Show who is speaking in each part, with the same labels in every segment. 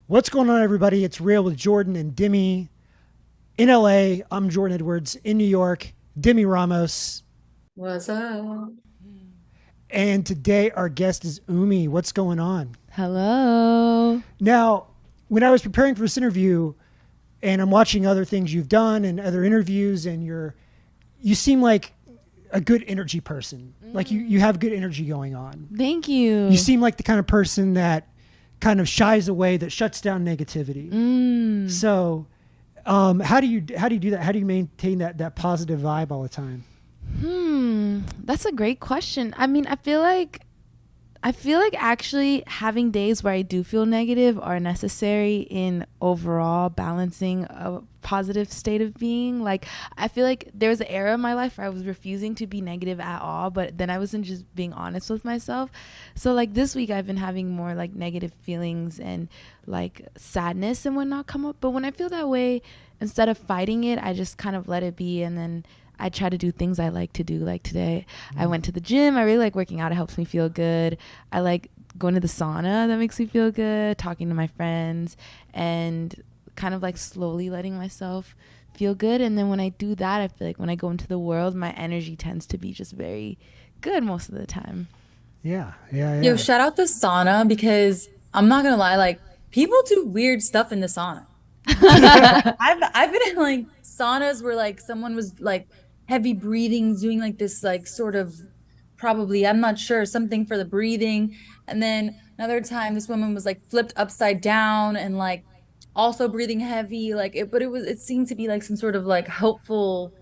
Speaker 1: What's going on, everybody? It's Real with Jordan and Demi in LA. I'm Jordan Edwards in New York, Demi Ramos.
Speaker 2: What's up?
Speaker 1: And today our guest is UMI. What's going on?
Speaker 3: Hello.
Speaker 1: Now, when I was preparing for this interview and I'm watching other things you've done and other interviews, and you seem like a good energy person. Like you have good energy going on.
Speaker 3: Thank you.
Speaker 1: You seem like the kind of person that kind of shies away, that shuts down negativity. So, how do you do that? How do you maintain that positive vibe all the time?
Speaker 3: That's a great question. I mean, I feel like actually having days where I do feel negative are necessary in overall balancing a positive state of being. Like, I feel like there was an era in my life where I was refusing to be negative at all, but then I wasn't just being honest with myself. So like this week I've been having more like negative feelings and like sadness and whatnot come up. But when I feel that way, instead of fighting it, I just kind of let it be, and then I try to do things I like to do. Like today, I went to the gym. I really like working out. It helps me feel good. I like going to the sauna. That makes me feel good. Talking to my friends and kind of like slowly letting myself feel good. And then when I do that, I feel like when I go into the world, my energy tends to be just very good most of the time.
Speaker 1: Yeah.
Speaker 2: Yo, shout out the sauna because I'm not gonna lie, like people do weird stuff in the sauna. I've been in like saunas where like someone was like heavy breathing, doing like this like sort of probably, I'm not sure, something for the breathing. And then another time this woman was like flipped upside down and like also breathing heavy. Like it seemed to be like some sort of like helpful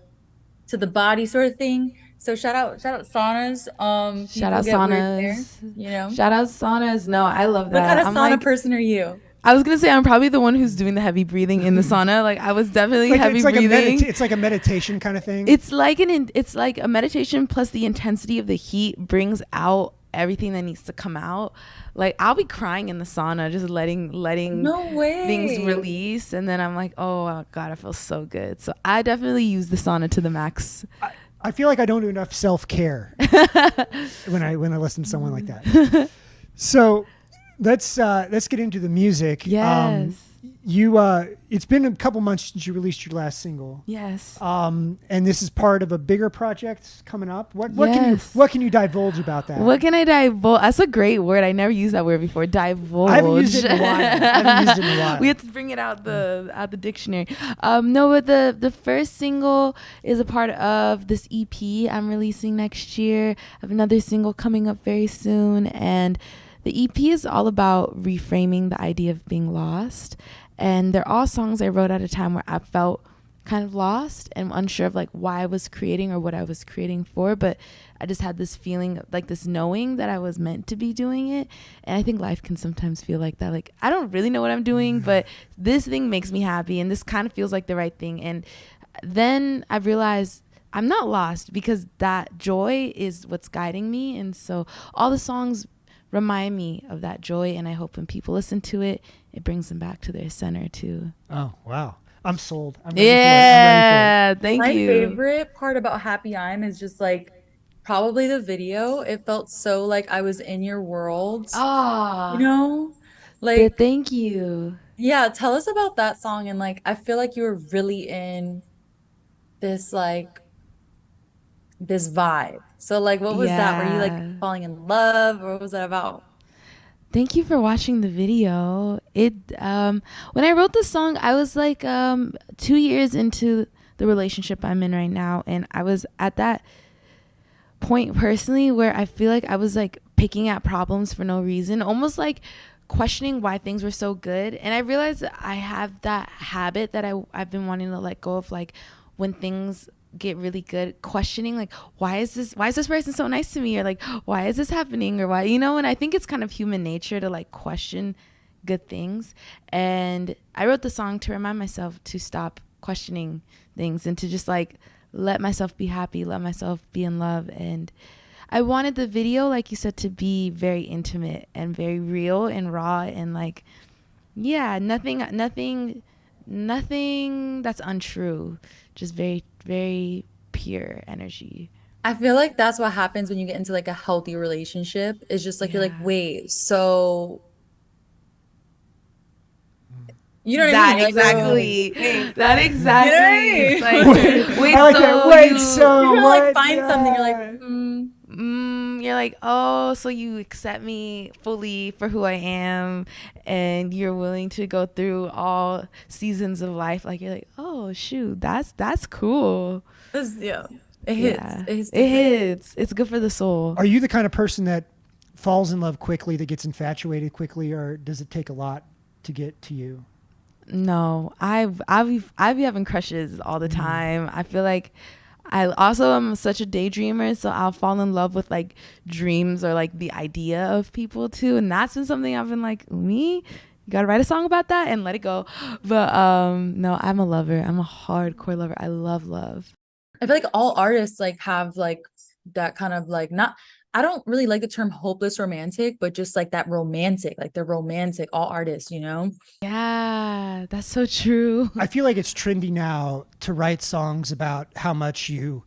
Speaker 2: to the body sort of thing. So shout out saunas.
Speaker 3: Shout
Speaker 2: People
Speaker 3: out
Speaker 2: get weird there,
Speaker 3: saunas.
Speaker 2: you know.
Speaker 3: Shout out saunas. No, I love
Speaker 2: What kind
Speaker 3: that.
Speaker 2: of
Speaker 3: I'm
Speaker 2: sauna
Speaker 3: like,
Speaker 2: person are you?
Speaker 3: I was gonna say I'm probably the one who's doing the heavy breathing in the sauna. Like I was definitely
Speaker 1: Like
Speaker 3: heavy breathing.
Speaker 1: it's like a meditation kind of thing.
Speaker 3: It's like a meditation, plus the intensity of the heat brings out everything that needs to come out. Like I'll be crying in the sauna, just letting
Speaker 2: No
Speaker 3: things
Speaker 2: way.
Speaker 3: release, and then I'm like, oh god, I feel so good. So I definitely use the sauna to the max.
Speaker 1: I feel like I don't do enough self care when I listen to someone like that. So let's get into the music.
Speaker 3: Yes.
Speaker 1: It's been a couple months since you released your last single.
Speaker 3: Yes.
Speaker 1: And this is part of a bigger project coming up. What
Speaker 3: Yes.
Speaker 1: can you divulge about that?
Speaker 3: What can I divulge? That's a great word. I never used that word before. Divulge.
Speaker 1: I haven't used it in a while.
Speaker 3: We have to bring it out the dictionary. No, but the first single is a part of this EP I'm releasing next year. I have another single coming up very soon, and the EP is all about reframing the idea of being lost. And they're all songs I wrote at a time where I felt kind of lost and unsure of like why I was creating or what I was creating for. But I just had this feeling, like this knowing that I was meant to be doing it. And I think life can sometimes feel like that. Like, I don't really know what I'm doing, but this thing makes me happy. And this kind of feels like the right thing. And then I realized I'm not lost because that joy is what's guiding me. And so all the songs remind me of that joy, and I hope when people listen to it, it brings them back to their center too.
Speaker 1: Oh, wow. I'm sold. I'm ready
Speaker 3: Yeah, thank
Speaker 2: My
Speaker 3: you.
Speaker 2: favorite part about Happy I'm is just like probably the video. It felt so like I was in your world, you
Speaker 3: Ah,
Speaker 2: know? Like,
Speaker 3: thank you.
Speaker 2: yeah, tell us about that song. And like, I feel like you were really in this like this vibe. So like, what was that? Were you like
Speaker 3: Yeah.
Speaker 2: falling in love, or what was that about?
Speaker 3: Thank you for watching the video. When I wrote the song, I was like 2 years into the relationship I'm in right now, and I was at that point personally where I feel like I was like picking at problems for no reason, almost like questioning why things were so good. And I realized that I have that habit that I've been wanting to let go of, like when things get really good, questioning like why is this person so nice to me, or like why is this happening, or why, and I think it's kind of human nature to like question good things. And I wrote the song to remind myself to stop questioning things and to just like let myself be happy, let myself be in love. And I wanted the video, like you said, to be very intimate and very real and raw, and like, yeah, nothing that's untrue, just very, very pure energy.
Speaker 2: I feel like that's what happens when you get into like a healthy relationship. It's just like you're like,
Speaker 3: Yeah.
Speaker 2: wait, so You know what
Speaker 3: that
Speaker 2: I mean?
Speaker 3: exactly.
Speaker 2: Like,
Speaker 3: That exactly.
Speaker 2: You know what I mean?
Speaker 3: It's like, wait,
Speaker 1: I like
Speaker 3: so
Speaker 1: that. Wait,
Speaker 3: you,
Speaker 1: so
Speaker 2: You're gonna
Speaker 1: what?
Speaker 2: like find something. You're like,
Speaker 3: you're like, oh, so you accept me fully for who I am, and you're willing to go through all seasons of life. Like, you're like, oh shoot, that's cool.
Speaker 2: yeah, it hits.
Speaker 3: Yeah,
Speaker 2: It hits.
Speaker 3: it hits. It's good for the soul.
Speaker 1: Are you the kind of person that falls in love quickly, that gets infatuated quickly, or does it take a lot to get to you?
Speaker 3: No, I've be having crushes all the time. I feel like I also am such a daydreamer, so I'll fall in love with like dreams or like the idea of people too, and that's been something I've been like, me, you gotta write a song about that and let it go. But no, I'm a lover. I'm a hardcore lover. I love love.
Speaker 2: I feel like all artists like have like that kind of like not. I don't really like the term hopeless romantic, but just like that romantic, like they're romantic, all artists, you know?
Speaker 3: Yeah, that's so true.
Speaker 1: I feel like it's trendy now to write songs about how much you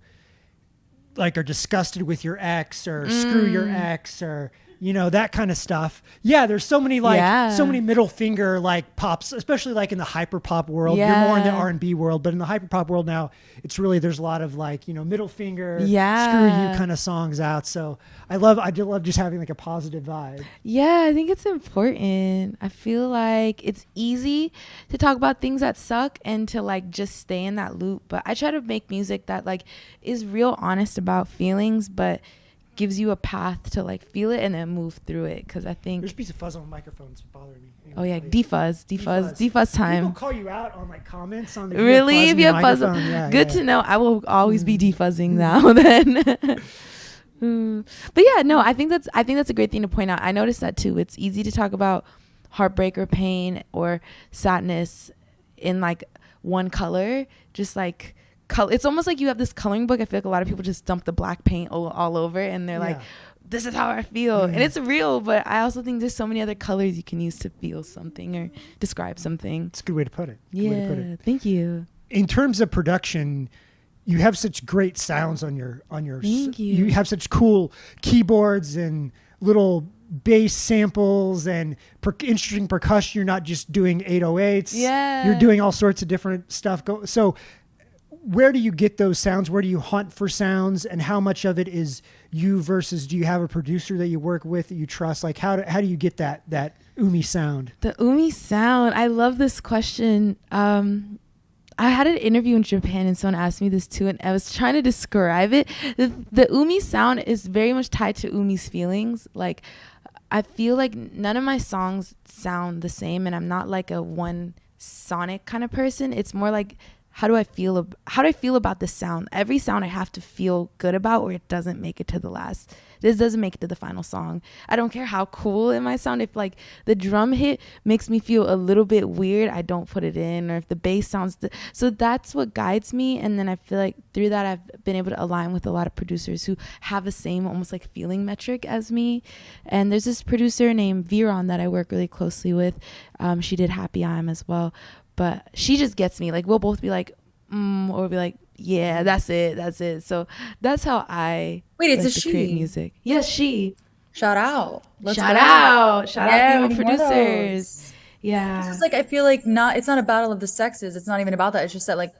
Speaker 1: like are disgusted with your ex, or screw your ex, or you know, that kind of stuff. Yeah, there's so many so many middle finger like pops, especially like in the hyper pop world. You're more in the R&B world, but in the hyper pop world now, it's really, there's a lot of like, you know, middle finger, screw you kind of songs out. So I do love just having like a positive vibe.
Speaker 3: Yeah, I think it's important. I feel like it's easy to talk about things that suck and to like just stay in that loop. But I try to make music that like is real honest about feelings, but gives you a path to like feel it and then move through it. Because I think
Speaker 1: there's a piece of fuzz on the microphone's bothering me. Anyway,
Speaker 3: oh yeah, defuzz time.
Speaker 1: People call you out on like comments on the
Speaker 3: really, if you have fuzz, good to know. I will always be defuzzing now. Then, but yeah, no, I think that's a great thing to point out. I noticed that too. It's easy to talk about heartbreak or pain or sadness in like one color, just like. It's almost like you have this coloring book. I feel like a lot of people just dump the black paint all over, and they're like, this is how I feel. And it's real, but I also think there's so many other colors you can use to feel something or describe something.
Speaker 1: It's a good way to put it.
Speaker 3: Thank you.
Speaker 1: In terms of production, you have such great sounds on your
Speaker 3: Thank you.
Speaker 1: You have such cool keyboards and little bass samples and interesting percussion. You're not just doing 808s.
Speaker 3: Yeah.
Speaker 1: You're doing all sorts of different stuff. So where do you get those sounds? Where do you hunt for sounds? And how much of it is you versus do you have a producer that you work with that you trust? Like how do you get that UMI sound?
Speaker 3: The UMI sound. I love this question. I had an interview in Japan and someone asked me this too, and I was trying to describe it. The UMI sound is very much tied to UMI's feelings. Like I feel like none of my songs sound the same, and I'm not like a one sonic kind of person. It's more like how do I feel about the sound? Every sound I have to feel good about, or it doesn't make it to the last. This doesn't make it to the final song. I don't care how cool it might sound. If like the drum hit makes me feel a little bit weird, I don't put it in. Or if the bass sounds, so that's what guides me. And then I feel like through that, I've been able to align with a lot of producers who have the same almost like feeling metric as me. And there's this producer named Viron that I work really closely with. She did Happy I'm as well. But she just gets me. Like we'll both be like, or we'll be like, yeah, that's it. So that's how I
Speaker 2: it's a she.
Speaker 3: Create music. Yes, she.
Speaker 2: Shout out.
Speaker 3: Shout out female producers. Yeah.
Speaker 2: It's just like I feel like it's not a battle of the sexes. It's not even about that. It's just that like,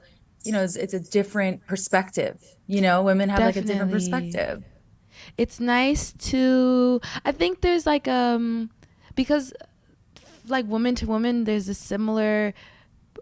Speaker 2: you know, it's a different perspective. You know, women have like a different perspective.
Speaker 3: It's nice to I think there's like because like woman to woman there's a similar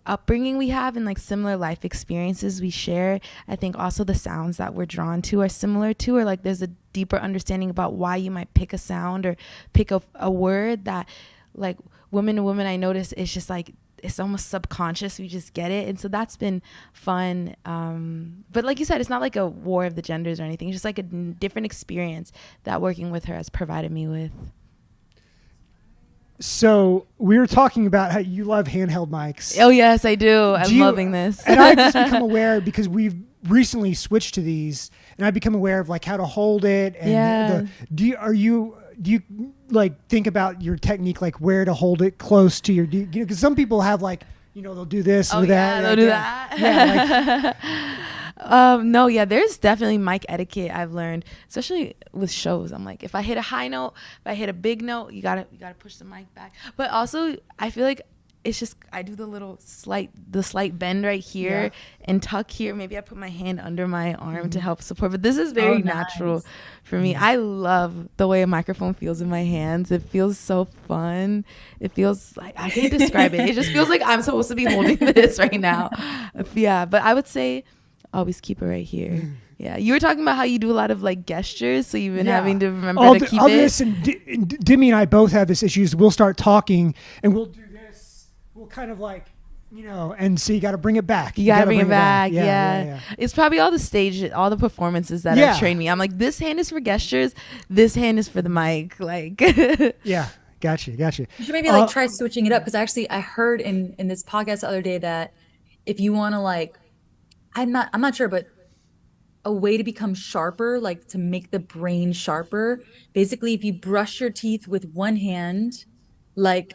Speaker 3: upbringing we have and like similar life experiences we share. I think also the sounds that we're drawn to are similar too, or like there's a deeper understanding about why you might pick a sound or pick a word that like woman to woman I notice it's just like it's almost subconscious, we just get it. And so that's been fun, but like you said, it's not like a war of the genders or anything. It's just like a different experience that working with her has provided me with.
Speaker 1: So we were talking about how you love handheld mics.
Speaker 3: Oh yes, I do. I'm loving this.
Speaker 1: And I've just become aware because we've recently switched to these, and I've become aware of like how to hold it. And do you like think about your technique, like where to hold it close to your? Because some people have like they'll do this or that.
Speaker 3: Yeah, they'll do that.
Speaker 1: Yeah.
Speaker 3: No, yeah, there's definitely mic etiquette I've learned, especially with shows. I'm like, if I hit a high note, if I hit a big note, you gotta push the mic back. But also, I feel like it's just I do the slight bend right here and tuck here. Maybe I put my hand under my arm to help support. But this is very natural for me. I love the way a microphone feels in my hands. It feels so fun. It feels like I can't describe it. It just feels like I'm supposed to be holding this right now. Yeah, but I would say always keep it right here. Yeah, you were talking about how you do a lot of like gestures, so you've been having to remember to keep it.
Speaker 1: Listen, Demi and I both have this issue. We'll start talking and we'll do this. We'll kind of like, and so you got to bring it back.
Speaker 3: You got to bring it back. Yeah. It's probably all the performances that have trained me. I'm like, this hand is for gestures, this hand is for the mic. Like,
Speaker 1: yeah, gotcha. You
Speaker 2: should maybe like try switching it up, because actually I heard in this podcast the other day that if you want to like, I'm not sure, but a way to become sharper, like to make the brain sharper. Basically, if you brush your teeth with one hand, like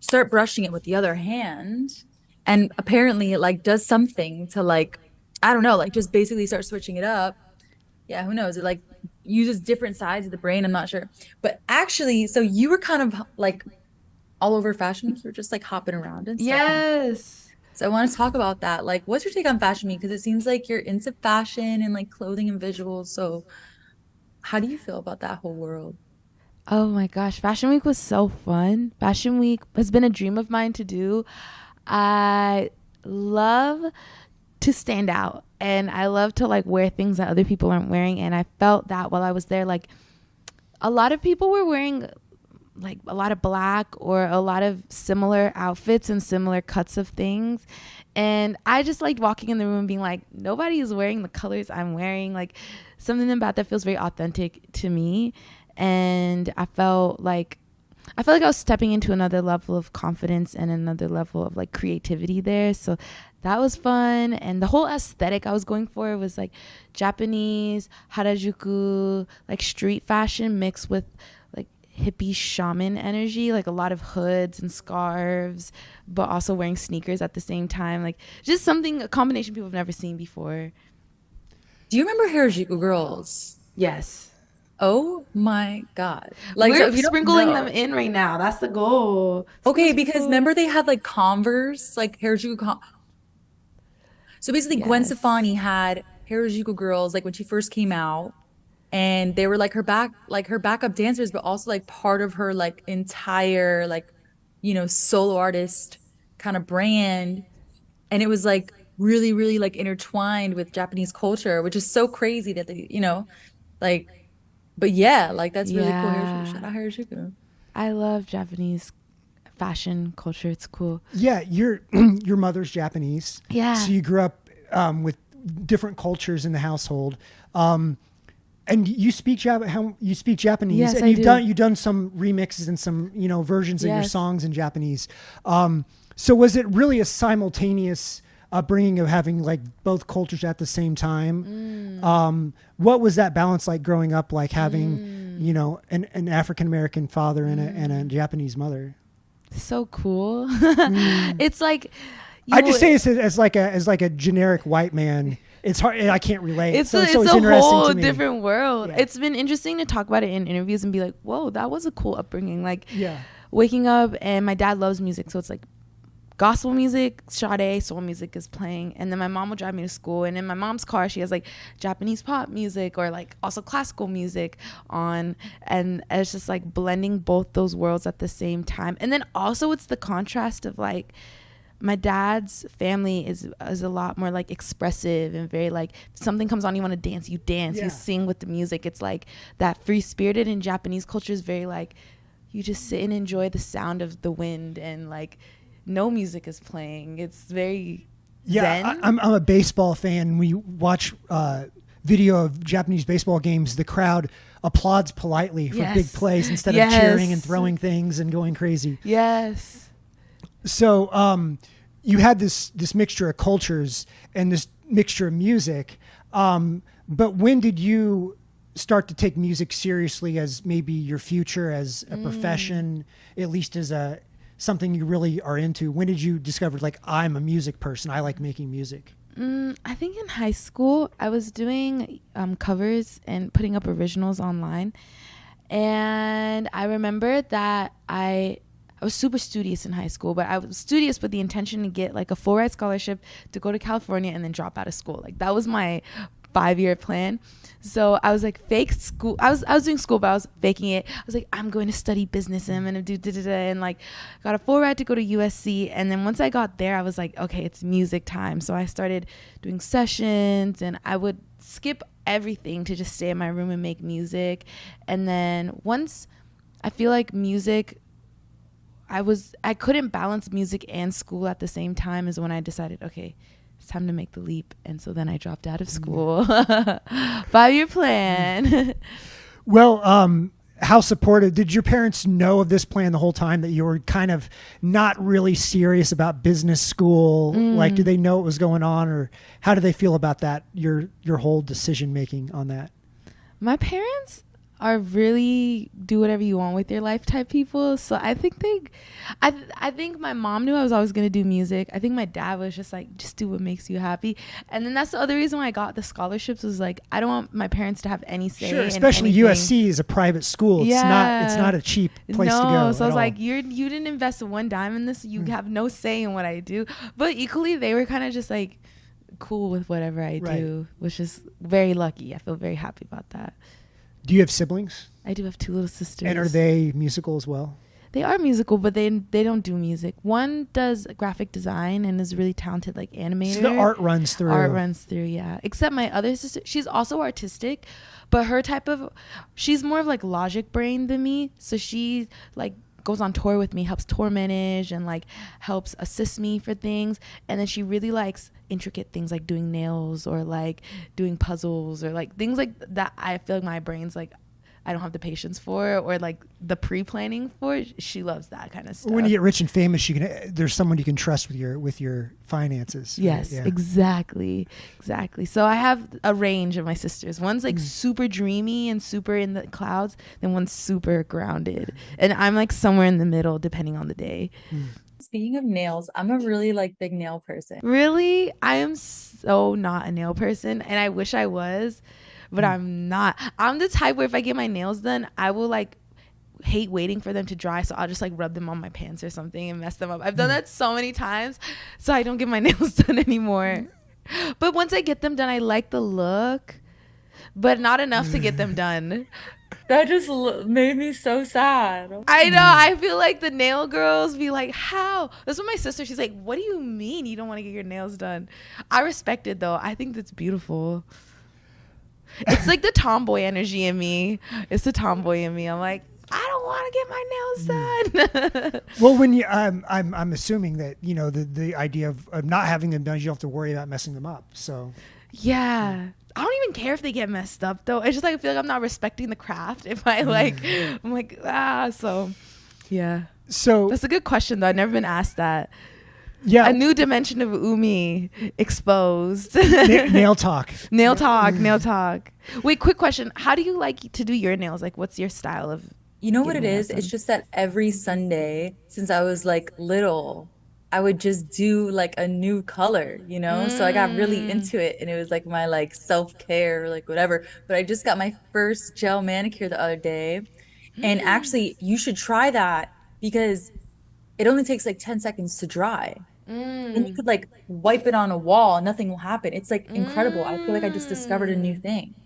Speaker 2: start brushing it with the other hand. And apparently it like does something to like, I don't know, like just basically start switching it up. Yeah, who knows? It like uses different sides of the brain. I'm not sure. But actually, so you were kind of like all over Fashion Week. You were just like hopping around and stuff.
Speaker 3: Yes.
Speaker 2: So I want to talk about that. Like, what's your take on Fashion Week? Because it seems like you're into fashion and like clothing and visuals. So how do you feel about that whole world?
Speaker 3: Oh my gosh. Fashion Week was so fun. Fashion Week has been a dream of mine to do. I love to stand out, and I love to like wear things that other people aren't wearing. And I felt that while I was there, like a lot of people were wearing like a lot of black or a lot of similar outfits and similar cuts of things. And I just like walking in the room being like, nobody is wearing the colors I'm wearing. Like something about that feels very authentic to me. And I felt like I was stepping into another level of confidence and another level of like creativity there. So that was fun. And the whole aesthetic I was going for was like Japanese, Harajuku, like street fashion mixed with hippie shaman energy, like a lot of hoods and scarves, but also wearing sneakers at the same time. Like just a combination people have never seen before.
Speaker 2: Do you remember Harajuku girls?
Speaker 3: Yes.
Speaker 2: Oh my God. Like
Speaker 3: we're sprinkling them in right now. That's the goal.
Speaker 2: Okay, because remember they had like Converse, like Harajuku. So basically Gwen Stefani had Harajuku girls like when she first came out. And they were like her backup dancers, but also like part of her like entire like, solo artist kind of brand. And it was like really, really like intertwined with Japanese culture, which is so crazy that they, like, but yeah, like that's really cool. Shout out Harajuku.
Speaker 3: I love Japanese fashion culture. It's cool.
Speaker 1: Yeah, your mother's Japanese.
Speaker 3: Yeah.
Speaker 1: So you grew up with different cultures in the household. And you speak Japanese,
Speaker 3: yes,
Speaker 1: and you've done some remixes and some versions of your songs in Japanese. So was it really a simultaneous upbringing of having like both cultures at the same time? What was that balance like growing up, like having an African American father and a Japanese mother?
Speaker 3: So cool. It's like
Speaker 1: I just say this as like a generic white man. It's hard. I can't relate.
Speaker 3: It's a whole different world. Yeah. It's been interesting to talk about it in interviews and be like, whoa, that was a cool upbringing. Like waking up, and my dad loves music. So it's like gospel music, Sade, soul music is playing. And then my mom will drive me to school. And in my mom's car, she has like Japanese pop music or like also classical music on. And it's just like blending both those worlds at the same time. And then also it's the contrast of like, my dad's family is a lot more like expressive and very like if something comes on, you want to dance, you dance, you sing with the music. It's like that free spirited in Japanese culture is very like you just sit and enjoy the sound of the wind and like no music is playing. It's very zen.
Speaker 1: I'm a baseball fan. We watch video of Japanese baseball games. The crowd applauds politely for big plays instead of cheering and throwing things and going crazy.
Speaker 3: Yes.
Speaker 1: So you had this mixture of cultures and this mixture of music. But when did you start to take music seriously as maybe your future, as a profession, at least as something you really are into? When did you discover like, I'm a music person, I like making music?
Speaker 3: I think in high school I was doing covers and putting up originals online. And I remember that I I was super studious in high school, but I was studious with the intention to get like a full ride scholarship to go to California and then drop out of school. Like that was my 5-year plan. So I was like fake school. I was doing school, but I was faking it. I was like, I'm going to study business and I'm going to do and like got a full ride to go to USC. And then once I got there, I was like, okay, it's music time. So I started doing sessions and I would skip everything to just stay in my room and make music. And then once I feel like music, I couldn't balance music and school at the same time is when I decided, okay, it's time to make the leap. And so then I dropped out of school. 5-year plan.
Speaker 1: Well, how supportive did your parents know of this plan the whole time, that you were kind of not really serious about business school? Like, did they know what was going on, or how do they feel about that? Your whole decision making on that?
Speaker 3: My parents are really do whatever you want with your life type people. So I think I think my mom knew I was always going to do music. I think my dad was just like, just do what makes you happy. And then that's the other reason why I got the scholarships, was like, I don't want my parents to have any say.
Speaker 1: Sure, especially
Speaker 3: in
Speaker 1: USC is a private school. It's not a cheap place to go.
Speaker 3: So I was like, you didn't invest one dime in this. You have no say in what I do. But equally, they were kind of just like cool with whatever I do, which is very lucky. I feel very happy about that.
Speaker 1: Do you have siblings?
Speaker 3: I do have 2 little sisters.
Speaker 1: And are they musical as well?
Speaker 3: They are musical, but they don't do music. One does graphic design and is really talented, like animator.
Speaker 1: So the art runs through.
Speaker 3: Yeah. Except my other sister, she's also artistic, but she's more of like logic brain than me. So she like goes on tour with me, helps tour manage, and like helps assist me for things. And then she really likes intricate things like doing nails or like doing puzzles or like things like that. I feel like my brain's like, I don't have the patience for, or like the pre-planning for. She loves that kind of stuff.
Speaker 1: When you get rich and famous, there's someone you can trust with your finances.
Speaker 3: Yes,
Speaker 1: right? Yeah.
Speaker 3: exactly. So I have a range of my sisters. One's like super dreamy and super in the clouds, then one's super grounded, and I'm like somewhere in the middle depending on the day.
Speaker 2: Speaking of nails, I'm a really like big nail person.
Speaker 3: Really, I am so not a nail person, and I wish I was. But I'm not. I'm the type where if I get my nails done, I will like hate waiting for them to dry. So I'll just like rub them on my pants or something and mess them up. I've done that so many times. So I don't get my nails done anymore. But once I get them done, I like the look, but not enough to get them done.
Speaker 2: That just made me so sad.
Speaker 3: I know. I feel like the nail girls be like, how? That's what my sister, she's like, what do you mean you don't want to get your nails done? I respect it though. I think that's beautiful. It's like the tomboy energy in me. It's the tomboy in me. I'm like, I don't want to get my nails done.
Speaker 1: Well, when you, I'm assuming that, you know, the idea of not having them done, you don't have to worry about messing them up. So
Speaker 3: yeah, I don't even care if they get messed up though. It's just like I feel like I'm not respecting the craft if I like. I'm like So yeah. So that's a good question though. I've never been asked that. Yeah, a new dimension of UMI exposed.
Speaker 1: Nail talk.
Speaker 3: Nail talk. Wait, quick question. How do you like to do your nails? Like, what's your style of?
Speaker 2: You know what it is? It's just that every Sunday since I was like little, I would just do like a new color, you know? So I got really into it, and it was like my like self-care, like whatever. But I just got my first gel manicure the other day. And actually, you should try that because it only takes like 10 seconds to dry. And you could like wipe it on a wall and nothing will happen. It's like incredible. I feel like I just discovered a new thing.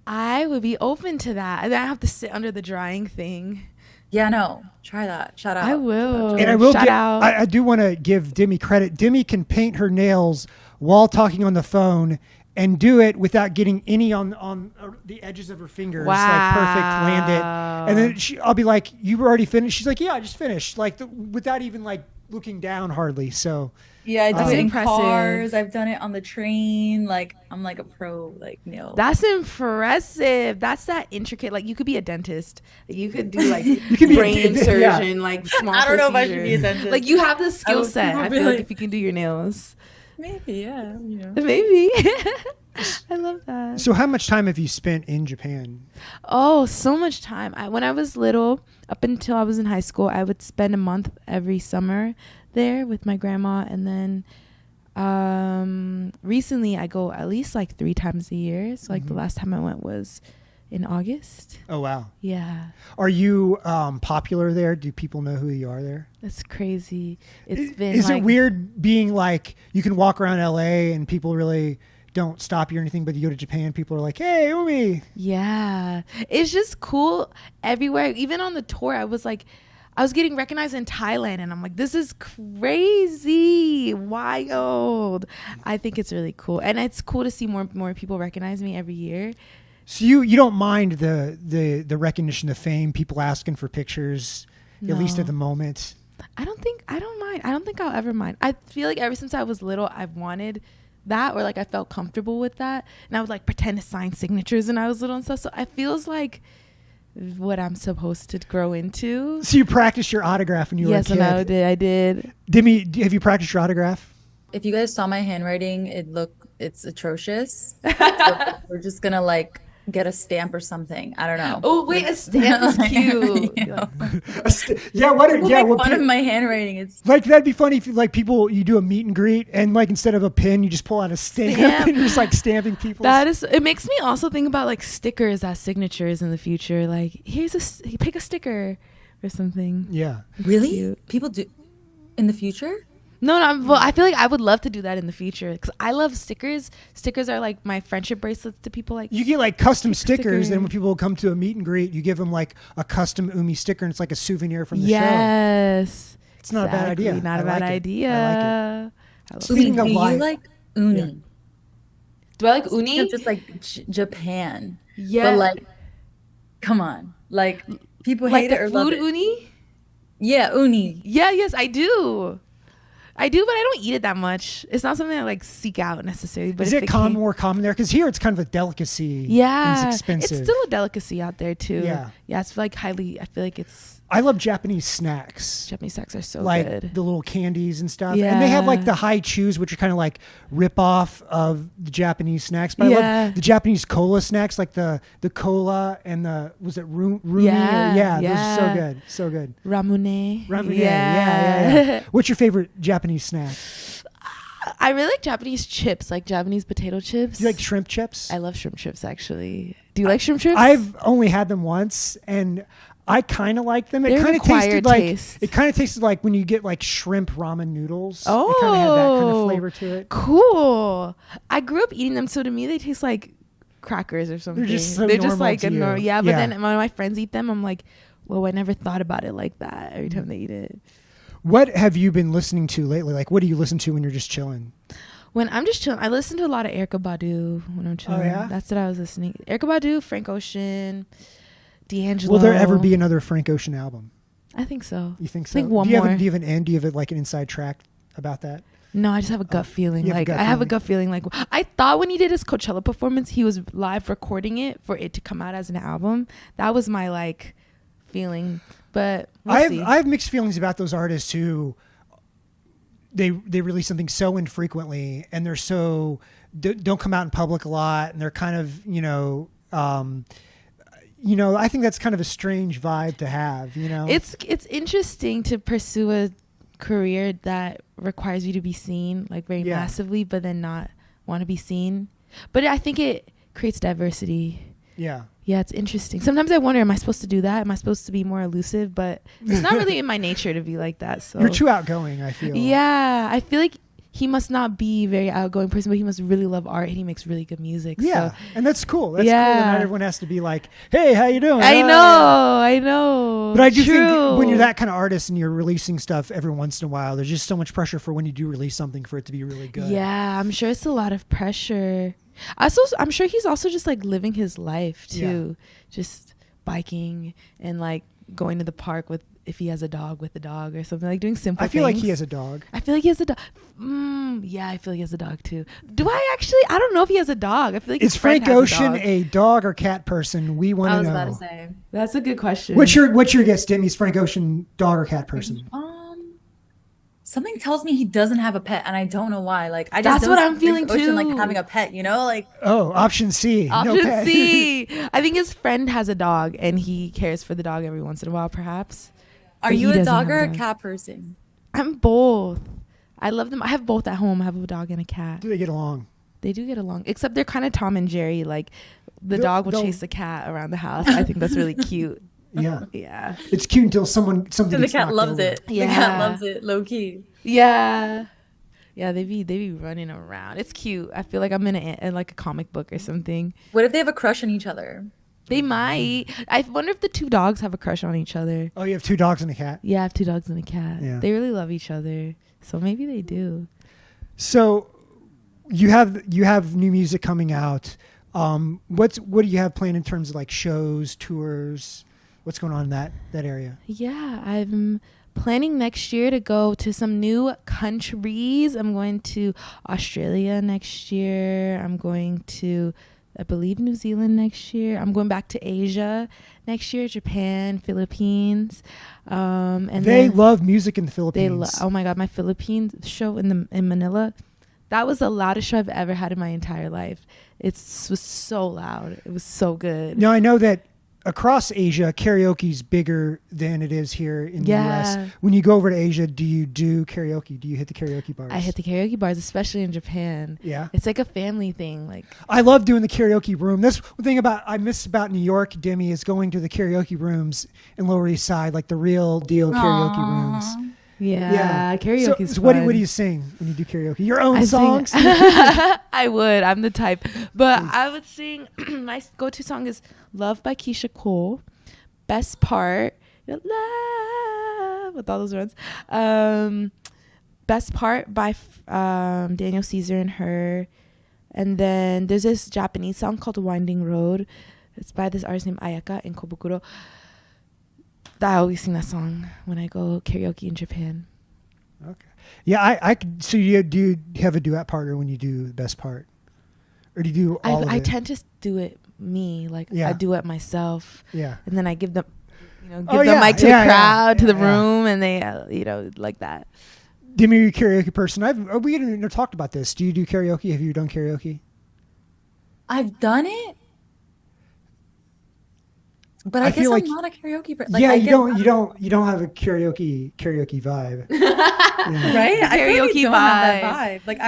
Speaker 3: I would be open to that. And I have to sit under the drying thing.
Speaker 2: Yeah, no, try that. Shout out.
Speaker 3: I will.
Speaker 1: And I will I do want to give Demi credit. Demi can paint her nails while talking on the phone and do it without getting any on the edges of her fingers.
Speaker 3: Wow.
Speaker 1: Like perfect, land it. And then I'll be like, you already finished? She's like, yeah, I just finished. Like without even like looking down hardly. So
Speaker 2: yeah, I do it in cars. I've done it on the train. Like I'm like a pro like nail.
Speaker 3: That's impressive. That's that intricate. Like you could be a dentist. You could do like
Speaker 1: you could
Speaker 3: brain surgeon, like small
Speaker 2: I don't know if I
Speaker 3: procedures.
Speaker 2: should be a dentist.
Speaker 3: Like you have the skill set. I feel like if you can do your nails.
Speaker 2: Maybe, yeah. You know.
Speaker 3: Maybe. I love that.
Speaker 1: So how much time have you spent in Japan?
Speaker 3: Oh, so much time. When I was little, up until I was in high school, I would spend a month every summer there with my grandma. And then recently I go at least like 3 times a year. So like the last time I went was in August.
Speaker 1: Oh wow.
Speaker 3: Yeah.
Speaker 1: Are you popular there? Do people know who you are there?
Speaker 3: That's crazy. It's been
Speaker 1: Is
Speaker 3: like,
Speaker 1: it weird being like you can walk around LA and people really don't stop you or anything, but you go to Japan, people are like, "Hey, Umi."
Speaker 3: Yeah. It's just cool everywhere. Even on the tour, I was getting recognized in Thailand, and I'm like, this is crazy, wild. I think it's really cool, and it's cool to see more people recognize me every year.
Speaker 1: So you don't mind the recognition, the fame, people asking for pictures,
Speaker 3: No.
Speaker 1: at least at the moment.
Speaker 3: I don't mind. I don't think I'll ever mind. I feel like ever since I was little, I've wanted that, or like I felt comfortable with that, and I would like pretend to sign signatures when I was little and stuff. So it feels like what I'm supposed to grow into.
Speaker 1: So you practiced your autograph when you were a kid.
Speaker 3: Yes, I did.
Speaker 1: Demi, have you practiced your autograph?
Speaker 2: If you guys saw my handwriting, it's atrocious. So we're just gonna like get a stamp or something. I don't know.
Speaker 3: Oh wait, a stamp is cute.
Speaker 2: You know?
Speaker 1: Yeah, what?
Speaker 2: People
Speaker 1: Yeah,
Speaker 2: make
Speaker 1: what?
Speaker 2: fun of my handwriting. It's
Speaker 1: Like that'd be funny if like you do a meet and greet and like instead of a pin you just pull out a stamp and you're just like stamping people.
Speaker 3: It makes me also think about like stickers as signatures in the future. Like pick a sticker or something.
Speaker 1: Yeah.
Speaker 2: really
Speaker 3: cute.
Speaker 2: people do in the future.
Speaker 3: No, well, I feel like I would love to do that in the future because I love stickers. Stickers are like my friendship bracelets to people. Like
Speaker 1: You get like custom stickers,
Speaker 3: sticker.
Speaker 1: and when people come to a meet and greet, you give them like a custom Umi sticker, and it's like a souvenir from the show.
Speaker 3: yes,
Speaker 1: It's not a bad idea.
Speaker 3: Not a
Speaker 1: I
Speaker 3: bad
Speaker 1: like it.
Speaker 3: idea.
Speaker 1: I like
Speaker 3: love
Speaker 1: Speaking
Speaker 2: do
Speaker 1: of
Speaker 2: you
Speaker 1: life-
Speaker 2: like uni?
Speaker 1: Yeah.
Speaker 3: Do I like
Speaker 2: Speaking
Speaker 3: uni?
Speaker 2: of just like Japan.
Speaker 3: Yeah,
Speaker 2: But like, come on, like people
Speaker 3: like
Speaker 2: hate
Speaker 3: the
Speaker 2: it or love
Speaker 3: food
Speaker 2: it.
Speaker 3: uni.
Speaker 2: Yeah, uni.
Speaker 3: Yeah, yes, I do, but I don't eat it that much. It's not something I like seek out necessarily. But
Speaker 1: Is
Speaker 3: if
Speaker 1: it
Speaker 3: came-
Speaker 1: more common there? Because here it's kind of a delicacy.
Speaker 3: Yeah,
Speaker 1: and it's expensive.
Speaker 3: It's still a delicacy out there too.
Speaker 1: Yeah.
Speaker 3: It's like highly. I feel like it's
Speaker 1: I love Japanese snacks.
Speaker 3: Japanese snacks are so
Speaker 1: Like
Speaker 3: good.
Speaker 1: the little candies and stuff. And they have like
Speaker 3: Yeah.
Speaker 1: the high chews, which are kind of like rip off of the Japanese snacks. But I
Speaker 3: Yeah.
Speaker 1: love the Japanese cola snacks, like the cola and was it rumi?
Speaker 3: Yeah,
Speaker 1: Those are so
Speaker 3: yeah.
Speaker 1: good. So good.
Speaker 3: Ramune.
Speaker 1: Ramen, yeah. What's your favorite Japanese snack?
Speaker 3: I really like Japanese chips, like Japanese potato chips.
Speaker 1: Do you like shrimp chips?
Speaker 3: I love shrimp chips actually. Do you like shrimp chips?
Speaker 1: I've only had them once, and I kind of like them. It
Speaker 3: They're an
Speaker 1: kind of tasted
Speaker 3: acquired
Speaker 1: like
Speaker 3: taste.
Speaker 1: it kind of tasted like when you get like shrimp ramen noodles.
Speaker 3: Oh,
Speaker 1: It kind of had that kind of flavor to it.
Speaker 3: Cool. I grew up eating them, so to me they taste like crackers or something.
Speaker 1: just so
Speaker 3: They're just
Speaker 1: normal
Speaker 3: like
Speaker 1: to
Speaker 3: a
Speaker 1: you.
Speaker 3: normal. Yeah, but
Speaker 1: Yeah.
Speaker 3: then when my friends eat them, I'm like, well, I never thought about it like that. Every time they eat it.
Speaker 1: What have you been listening to lately? Like, what do you listen to when you're just chilling?
Speaker 3: When I'm just chilling, I listen to a lot of Erykah Badu when I'm chilling.
Speaker 1: yeah?
Speaker 3: That's what I was listening. Erykah Badu, Frank Ocean, D'Angelo.
Speaker 1: Will there ever be another Frank Ocean album?
Speaker 3: I think so.
Speaker 1: You think so?
Speaker 3: I think one
Speaker 1: do you
Speaker 3: more.
Speaker 1: Have do you have an end? Do you have like an inside track about that?
Speaker 3: No, I just have a gut feeling.
Speaker 1: you have a
Speaker 3: Like
Speaker 1: gut
Speaker 3: I have a
Speaker 1: feeling.
Speaker 3: gut feeling. Like I thought when he did his Coachella performance, he was live recording it for it to come out as an album. That was my like feeling. But we'll see.
Speaker 1: I have mixed feelings about those artists who they release something so infrequently and they're so don't come out in public a lot, and they're kind of I think that's kind of a strange vibe to have.
Speaker 3: It's interesting to pursue a career that requires you to be seen like very
Speaker 1: Yeah.
Speaker 3: massively, but then not want to be seen. But I think it creates diversity.
Speaker 1: yeah.
Speaker 3: Yeah, it's interesting. Sometimes I wonder, am I supposed to do that? Am I supposed to be more elusive? But it's not really in my nature to be like that. So
Speaker 1: You're too outgoing, I feel.
Speaker 3: yeah, I feel like he must not be a very outgoing person, but he must really love art and he makes really good music.
Speaker 1: Yeah,
Speaker 3: So
Speaker 1: and that's cool. That's cool.
Speaker 3: Yeah.
Speaker 1: And not everyone has to be like, "Hey, how you doing?"
Speaker 3: I
Speaker 1: Oh,
Speaker 3: know.
Speaker 1: But I do think
Speaker 3: True.
Speaker 1: when you're that kind of artist and you're releasing stuff every once in a while, there's just so much pressure for when you do release something for it to be really good.
Speaker 3: Yeah, I'm sure it's a lot of pressure. I'm sure he's also just like living his life too, just biking and like going to the park if he has a dog with a dog or something, like doing simple
Speaker 1: I feel like
Speaker 3: things.
Speaker 1: he has a dog.
Speaker 3: I feel like he has a dog. Yeah, I feel like he has a dog too. Do I actually? I don't know if he has a dog. I feel like
Speaker 1: Is
Speaker 3: his friend
Speaker 1: Frank
Speaker 3: has
Speaker 1: Ocean
Speaker 3: dog.
Speaker 1: a dog or cat person? We want
Speaker 2: I
Speaker 1: to
Speaker 2: was
Speaker 1: know.
Speaker 2: about to say.
Speaker 3: That's a good question.
Speaker 1: What's your guess, Demi? Is Frank Ocean dog or cat person?
Speaker 2: Something tells me he doesn't have a pet, and I don't know why. Like I
Speaker 3: That's
Speaker 2: just
Speaker 3: what
Speaker 2: don't
Speaker 3: I'm
Speaker 2: see Frank
Speaker 3: feeling
Speaker 2: Ocean,
Speaker 3: too.
Speaker 2: like having a pet, like
Speaker 1: Oh, option C. no
Speaker 3: Option
Speaker 1: pet.
Speaker 3: C. I think his friend has a dog and he cares for the dog every once in a while, perhaps.
Speaker 2: Are
Speaker 3: But
Speaker 2: you
Speaker 3: he
Speaker 2: a
Speaker 3: doesn't
Speaker 2: dog
Speaker 3: have
Speaker 2: or
Speaker 3: a
Speaker 2: a
Speaker 3: dog.
Speaker 2: cat person?
Speaker 3: I'm both. I love them. I have both at home. I have a dog and a cat.
Speaker 1: Do they get along?
Speaker 3: They do get along, except they're kind of Tom and Jerry. Like the dog will chase the cat around the house. I think that's really cute.
Speaker 1: Yeah.
Speaker 3: Yeah.
Speaker 1: It's cute until something
Speaker 2: So the
Speaker 1: gets
Speaker 2: cat
Speaker 1: knocked
Speaker 2: loves
Speaker 1: over.
Speaker 2: it.
Speaker 3: Yeah.
Speaker 2: The cat loves it, low key.
Speaker 3: Yeah. Yeah, they be running around. It's cute. I feel like I'm in like a comic book or something.
Speaker 2: What if they have a crush on each other?
Speaker 3: They might. I wonder if the two dogs have a crush on each other.
Speaker 1: Oh, you have 2 dogs and a cat.
Speaker 3: Yeah, I have 2 dogs and a cat.
Speaker 1: Yeah.
Speaker 3: They really love each other. So maybe they do.
Speaker 1: So you have new music coming out. What do you have planned in terms of like shows, tours? What's going on in that area?
Speaker 3: Yeah, I'm planning next year to go to some new countries. I'm going to Australia next year. I'm going to, I believe, New Zealand next year. I'm going back to Asia next year, Japan, Philippines. And
Speaker 1: They
Speaker 3: then
Speaker 1: love music in the Philippines.
Speaker 3: oh my God, my Philippines show in Manila, that was the loudest show I've ever had in my entire life. It was so loud. It was so good.
Speaker 1: Now I know that across Asia, karaoke's bigger than it is here in the US. When you go over to Asia, do you do karaoke? Do you hit the karaoke bars?
Speaker 3: I hit the karaoke bars, especially in Japan.
Speaker 1: Yeah.
Speaker 3: It's like a family thing. Like,
Speaker 1: I love doing the karaoke room. That's one thing I miss about New York, Demi, is going to the karaoke rooms in Lower East Side, like the real deal karaoke rooms.
Speaker 3: yeah, karaoke.
Speaker 1: So what do you sing when you do karaoke? Your own
Speaker 3: I
Speaker 1: songs?
Speaker 3: I would. I'm the type. But I would sing, my go-to song is Love by Keisha Cole. Best Part. Love. With all those words. Best Part by Daniel Caesar and Her. And then there's this Japanese song called Winding Road. It's by this artist named Ayaka in Kobukuro. I always sing that song when I go karaoke in Japan.
Speaker 1: Okay. Yeah, I could. So you have a duet partner when you do the Best Part, or do you do all of it?
Speaker 3: I tend to do it me, like I do it myself.
Speaker 1: Yeah.
Speaker 3: And then I give them, give the mic to the crowd, to the room, and they, like that.
Speaker 1: Demi, you're a karaoke person. We haven't talked about this. Do you do karaoke? Have you done karaoke?
Speaker 2: I've done it. But I guess I'm not a karaoke person. Like,
Speaker 1: yeah, you don't have a karaoke vibe. Yeah.
Speaker 2: Right? I
Speaker 3: Karaoke
Speaker 2: really don't have that vibe. Like,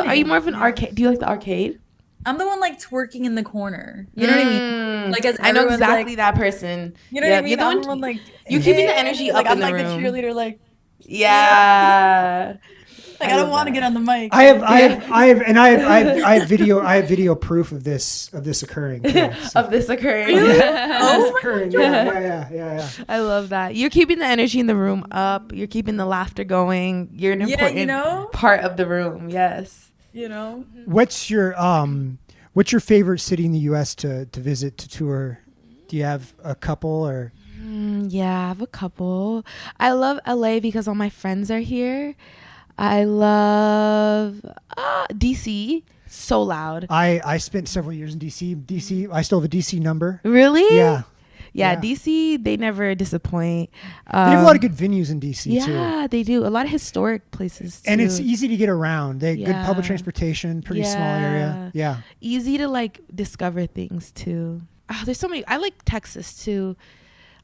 Speaker 3: are you more of an arcade? Do you like the arcade?
Speaker 2: I'm the one like twerking in the corner. You know what I mean? Like, as
Speaker 3: I know exactly
Speaker 2: like,
Speaker 3: that person.
Speaker 2: You know what I mean? I'm the one like
Speaker 3: you're keeping the energy up in the room.
Speaker 2: I'm like the cheerleader. Like,
Speaker 3: yeah.
Speaker 2: Like, I don't want to get on the mic.
Speaker 1: I have video proof of this occurring. Too, so.
Speaker 3: Of this occurring.
Speaker 2: Really?
Speaker 1: Oh, occurring. Yeah.
Speaker 3: I love that. You're keeping the energy in the room up. You're keeping the laughter going. You're an important part of the room. Yes.
Speaker 1: What's your favorite city in the U.S. to visit, to tour? Do you have a couple or?
Speaker 3: Yeah, I have a couple. I love LA because all my friends are here. I love DC. So loud.
Speaker 1: I spent several years in DC. I still have a DC number.
Speaker 3: Really?
Speaker 1: Yeah.
Speaker 3: DC, they never disappoint.
Speaker 1: They have a lot of good venues in DC too.
Speaker 3: Yeah, they do. A lot of historic places too.
Speaker 1: And it's easy to get around. They good public transportation, pretty small area. Yeah.
Speaker 3: Easy to like discover things too. There's so many. I like Texas too.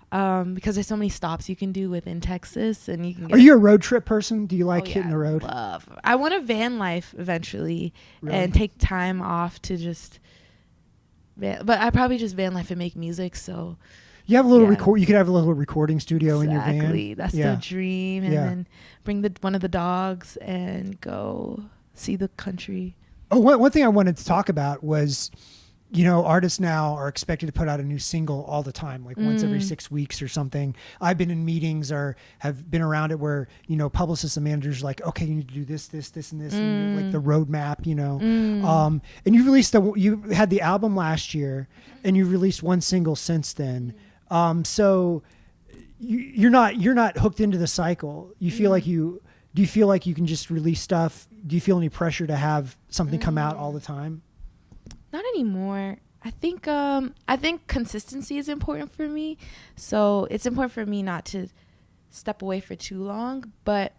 Speaker 3: Because there's so many stops you can do within Texas, and you can.
Speaker 1: Are you a road trip person? Do you like hitting the road?
Speaker 3: I want a van life eventually, and take time off to just. But I probably just van life and make music. So.
Speaker 1: You have a little You could have a little recording studio in your van.
Speaker 3: Exactly, that's the dream, and then bring one of the dogs and go see the country.
Speaker 1: Oh, one thing I wanted to talk about was. Artists now are expected to put out a new single all the time, like once every 6 weeks or something. I've been in meetings or have been around it where, publicists and managers are like, okay, you need to do this, and this, and like the roadmap, and you had the album last year and you released one single since then. So you're not hooked into the cycle. You feel like do you feel like you can just release stuff? Do you feel any pressure to have something come out all the time?
Speaker 3: Not anymore. I think consistency is important for me. So it's important for me not to step away for too long. But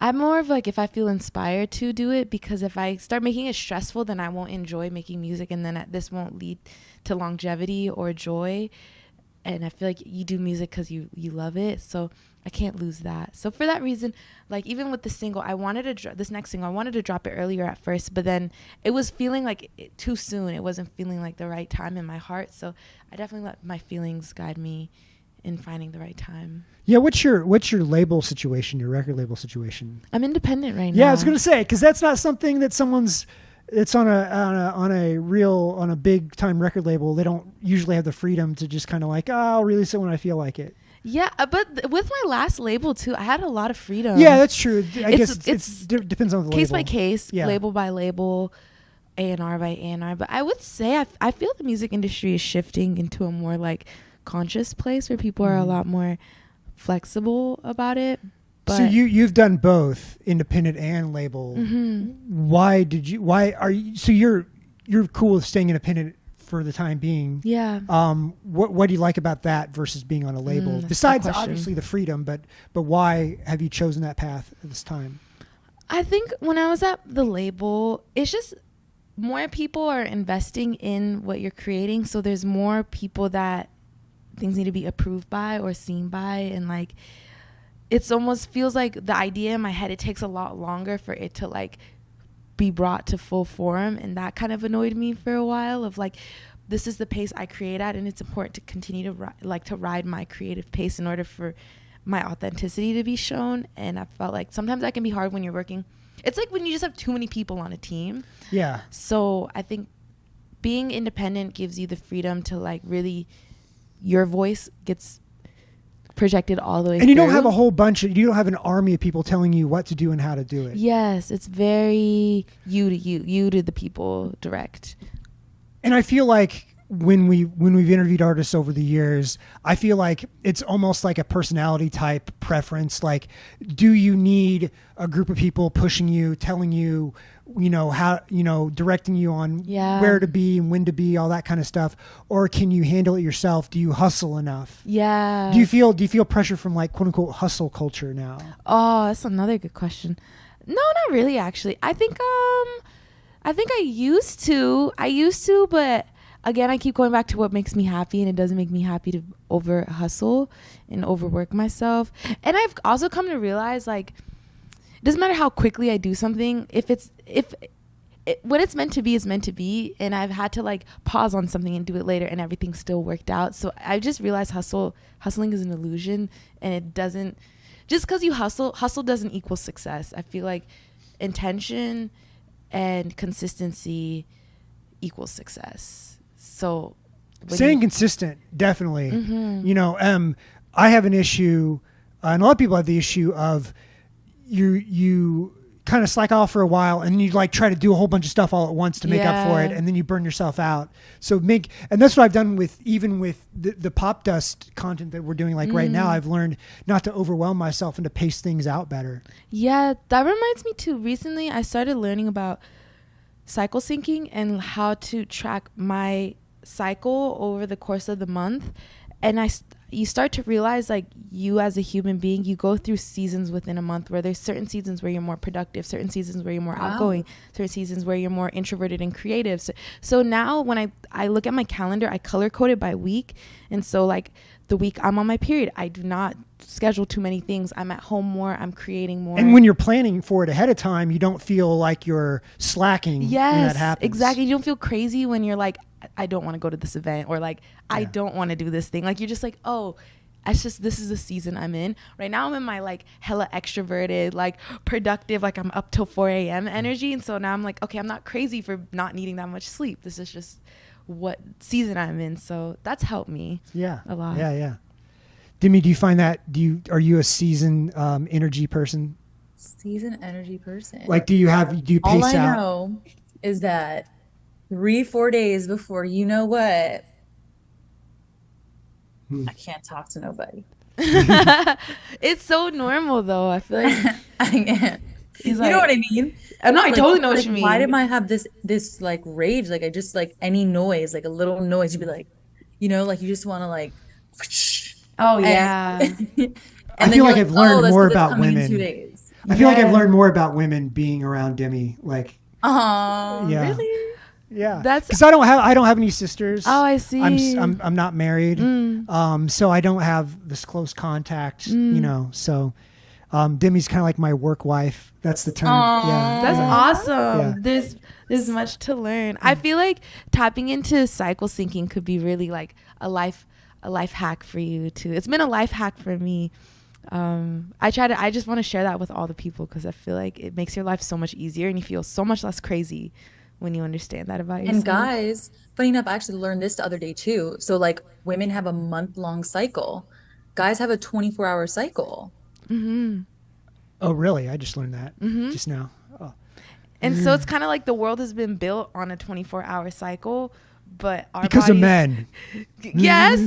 Speaker 3: I'm more of like if I feel inspired to do it, because if I start making it stressful, then I won't enjoy making music, and then this won't lead to longevity or joy. and I feel like you do music because you love it, so I can't lose that. So for that reason, like even with the single, I wanted to this next single, I wanted to drop it earlier at first, but then it was feeling like too soon. It wasn't feeling like the right time in my heart, so I definitely let my feelings guide me in finding the right time.
Speaker 1: Yeah, what's your label situation, your record label situation?
Speaker 3: I'm independent right now.
Speaker 1: Yeah, I was gonna say, because that's not something that it's on a big time record label. They don't usually have the freedom to just kind of like, I'll release it when I feel like it.
Speaker 3: Yeah, but with my last label too, I had a lot of freedom.
Speaker 1: Yeah, that's true. I guess it depends on the
Speaker 3: case
Speaker 1: label.
Speaker 3: by case, label by label, A&R by A&R. But I would say I feel the music industry is shifting into a more like conscious place where people are a lot more flexible about it. But
Speaker 1: so you've done both independent and label. Why are you? So you're cool with staying independent for the time being.
Speaker 3: Yeah.
Speaker 1: What do you like about that versus being on a label? Besides obviously the freedom, but why have you chosen that path at this time?
Speaker 3: I think when I was at the label, it's just more people are investing in what you're creating. So there's more people that things need to be approved by or seen by, and like it's almost feels like the idea in my head, it takes a lot longer for it to like be brought to full form, and that kind of annoyed me for a while of like, this is the pace I create at, and it's important to continue to ride my creative pace in order for my authenticity to be shown. And I felt like sometimes that can be hard when you're working. It's like when you just have too many people on a team.
Speaker 1: Yeah.
Speaker 3: So I think being independent gives you the freedom to like really, your voice gets projected all the way
Speaker 1: and you
Speaker 3: through.
Speaker 1: don't have a whole bunch of, you don't have an army of people telling you what to do and how to do it.
Speaker 3: Yes, it's very you to the people direct.
Speaker 1: And I feel like when we've interviewed artists over the years, I feel like it's almost like a personality type preference. Like, do you need a group of people pushing you, telling you, how, directing you on where to be and when to be, all that kind of stuff? Or can you handle it yourself? Do you hustle enough?
Speaker 3: Yeah.
Speaker 1: Do you feel pressure from like quote unquote hustle culture now?
Speaker 3: Oh, that's another good question. No, not really actually. I think I used to, but again, I keep going back to what makes me happy, and it doesn't make me happy to over hustle and overwork myself. And I've also come to realize, like, it doesn't matter how quickly I do something. What it's meant to be is meant to be, and I've had to like pause on something and do it later, and everything still worked out. So I just realized hustling is an illusion, and it doesn't. Just because you hustle doesn't equal success. I feel like intention and consistency equals success. So
Speaker 1: staying consistent, definitely. I have an issue, and a lot of people have the issue of you kind of slack off for a while, and you like try to do a whole bunch of stuff all at once to make up for it, and then you burn yourself out. So and that's what I've done with the pop dust content that we're doing like right now. I've learned not to overwhelm myself and to pace things out better.
Speaker 3: Yeah, that reminds me too. Recently, I started learning about cycle syncing and how to track my cycle over the course of the month. And you start to realize, like, you as a human being, you go through seasons within a month where there's certain seasons where you're more productive, certain seasons where you're more outgoing, certain seasons where you're more introverted and creative. So now when I look at my calendar, I color code it by week. And so like the week I'm on my period, I do not schedule too many things. I'm at home more. I'm creating more.
Speaker 1: And when you're planning for it ahead of time, you don't feel like you're slacking when that happens.
Speaker 3: Exactly. You don't feel crazy when you're like, I don't want to go to this event, or like, I don't want to do this thing. Like, you're just like, oh, this is the season I'm in. Right now I'm in my like hella extroverted, like productive, like I'm up till 4 a.m. energy. And so now I'm like, okay, I'm not crazy for not needing that much sleep. This is just what season I'm in. So that's helped me a lot.
Speaker 1: Yeah. Demi, do you find that, are you a season energy person?
Speaker 2: Season energy person.
Speaker 1: Like, do you pace out?
Speaker 2: All I know is that 3-4 days before, you know what, I can't talk to nobody.
Speaker 3: It's so normal though. I feel like
Speaker 2: I can't. You
Speaker 3: like,
Speaker 2: know what I mean?
Speaker 3: I totally know what you mean.
Speaker 2: Why did I have this like rage? Like, I just like any noise, like a little noise, you'd be like, like you just want to like.
Speaker 3: Oh yeah.
Speaker 1: I feel like I've learned more about women.
Speaker 2: In 2 days.
Speaker 1: I feel like I've learned more about women being around Demi. Like,
Speaker 2: yeah. Really?
Speaker 1: Yeah.
Speaker 3: That's-
Speaker 1: because I don't have any sisters.
Speaker 3: Oh, I see.
Speaker 1: I'm not married. So I don't have this close contact, you know. So Demi's kind of like my work wife. That's the term. Yeah.
Speaker 3: That's
Speaker 1: yeah.
Speaker 3: awesome.
Speaker 1: Yeah.
Speaker 3: There's much to learn. I feel like tapping into cycle syncing could be really like a life hack for you too. It's been a life hack for me. I just want to share that with all the people because I feel like it makes your life so much easier and you feel so much less crazy when you understand that about yourself.
Speaker 2: And guys, funny enough, I actually learned this the other day too. So like women have a month-long cycle. Guys have a 24-hour cycle.
Speaker 1: Oh, really? I just learned that just now. Oh.
Speaker 3: And so it's kind of like the world has been built on a 24-hour cycle, but our
Speaker 1: Because of
Speaker 3: bodies-
Speaker 1: men.
Speaker 3: Yes.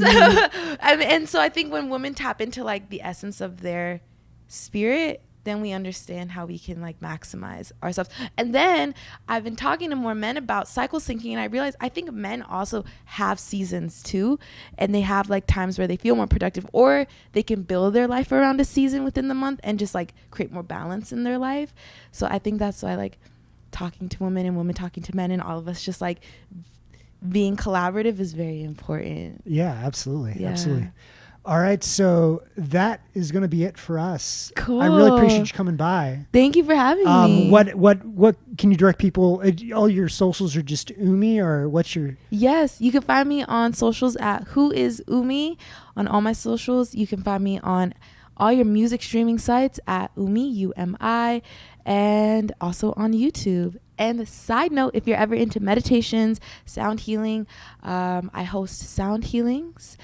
Speaker 3: and so I think when women tap into like the essence of their spirit, then we understand how we can like maximize ourselves. And then I've been talking to more men about cycle syncing, and I realized I think men also have seasons too, and they have like times where they feel more productive, or they can build their life around a season within the month and just like create more balance in their life. So I think that's why like talking to women and women talking to men and all of us just like being collaborative is very important.
Speaker 1: Yeah, absolutely.
Speaker 3: Yeah.
Speaker 1: Absolutely. All right. So that is going to be it for us.
Speaker 3: Cool.
Speaker 1: I really appreciate you coming by.
Speaker 3: Thank you for having me.
Speaker 1: What can you direct people? All your socials are just UMI, or what's your?
Speaker 3: Yes, you can find me on socials at Who Is Umi on all my socials. You can find me on all your music streaming sites at Umi, UMI, and also on YouTube. And a side note, if you're ever into meditations, sound healing, I host sound healings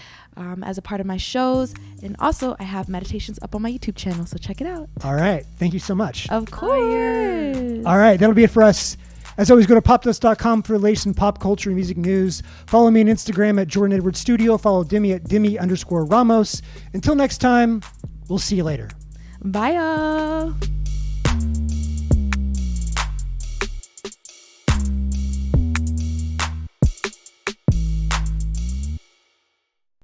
Speaker 3: as a part of my shows. And also I have meditations up on my YouTube channel, so check it out.
Speaker 1: All right. Thank you so much.
Speaker 3: Of course.
Speaker 1: All right. That'll be it for us. As always, go to popdust.com for the latest in pop culture and music news. Follow me on Instagram at Jordan Edwards Studio. Follow Demi at Demi_Ramos. Until next time, we'll see you later.
Speaker 3: Bye, y'all.